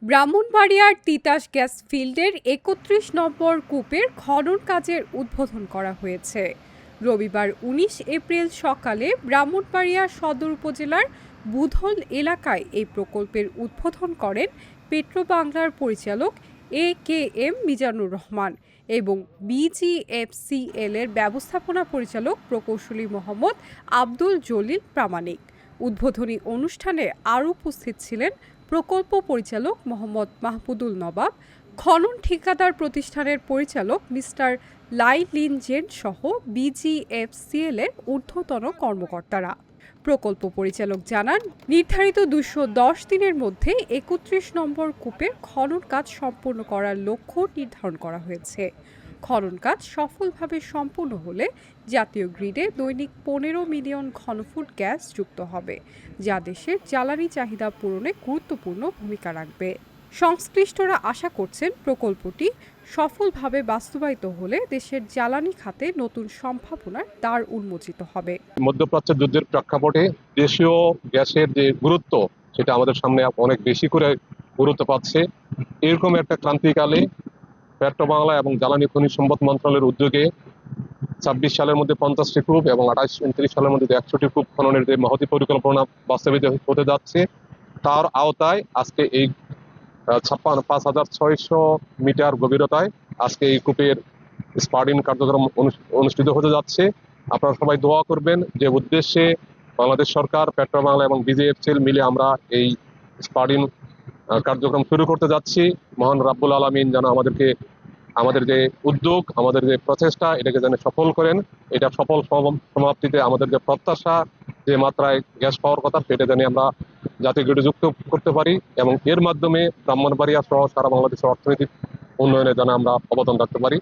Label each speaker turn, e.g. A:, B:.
A: ব্রাহ্মণবাড়িয়ার তিতাস গ্যাস ফিল্ডের ৩১ নম্বর কূপের খনন কাজের উদ্বোধন করা হয়েছে। রবিবার ১৯ এপ্রিল সকালে ব্রাহ্মণবাড়িয়া সদর উপজেলার বুধল এলাকায় এই প্রকল্পের উদ্বোধন করেন পেট্রোবাংলার পরিচালক এ.কে.এম. মিজানুর রহমান এবং বিজিএফসিএল এর ব্যবস্থাপনা পরিচালক প্রকৌশলী মোহাম্মদ আব্দুল জলিল প্রামাণিক। উদ্বোধনী অনুষ্ঠানে আরও উপস্থিত ছিলেন প্রকল্প পরিচালক মোহাম্মদ মাহমুদুল নবাব, খনন ঠিকাদার প্রতিষ্ঠানের পরিচালক মিস্টার লাই লিন জেন সহ বিজিএফসিএল এর ঊর্ধ্বতন কর্মকর্তারা। প্রকল্প পরিচালক জানান, নির্ধারিত ২১০ দিনের মধ্যে ৩১ নম্বর কূপের খনন কাজ সম্পূর্ণ করার লক্ষ্য নির্ধারণ করা হয়েছে। খনন কাজ সফলভাবে সম্পূর্ণ হলে জাতীয় গ্রিডে দৈনিক ১৫ মিলিয়ন ঘনফুট গ্যাস যুক্ত হবে, যা দেশের জ্বালানি চাহিদা পূরণে গুরুত্বপূর্ণ ভূমিকা রাখবে। সংশ্লিষ্টরা আশা করছেন প্রকল্পটি সফলভাবে বাস্তবায়িত হলে দেশের জ্বালানি খাতে নতুন সম্ভাবনার দ্বার উন্মোচিত হবে।
B: মধ্যপ্রাচ্যের যুদ্ধের প্রেক্ষাপটে দেশীয় গ্যাসের যে গুরুত্ব সেটা আমাদের সামনে অনেক বেশি করে গুরুত্ব পাচ্ছে। এরকম একটা ক্রান্তিকালে পেট্রোবাংলা এবং জ্বালানি খনিজ সম্পদ মন্ত্রণালয়ের উদ্যোগে ২৬ সালের মধ্যে ৫০টি কূপ এবং ২৮-২৯ সালের মধ্যে ১০০টি কূপ খননের যে মহতী পরিকল্পনা বাস্তবায়িত হতে যাচ্ছে, তার আওতায় আজকে এই ৫,৬০০ মিটার গভীরতায় আজকে এই কূপের স্পাডিং কার্যক্রম অনুষ্ঠিত হতে যাচ্ছে। আপনারা সবাই দোয়া করবেন যে উদ্দেশ্যে বাংলাদেশ সরকার, পেট্রোবাংলা এবং বিজিএফসিএল মিলে আমরা এই স্পাডিং কার্যক্রম শুরু করতে যাচ্ছি। মহান রাব্বুল আলামিন যেন আমাদের যে উদ্যোগ, আমাদের যে প্রচেষ্টা, এটাকে যেন সফল করেন। এটা সফল সমাপ্তিতে আমাদের যে প্রত্যাশা, যে মাত্রায় গ্যাস পাওয়ার কথা, সেটা যেন আমরা জাতীয় গ্রিডে যুক্ত করতে পারি এবং এর মাধ্যমে ব্রাহ্মণবাড়িয়া সহ সারা বাংলাদেশের অর্থনৈতিক উন্নয়নে যেন আমরা অবদান রাখতে পারি।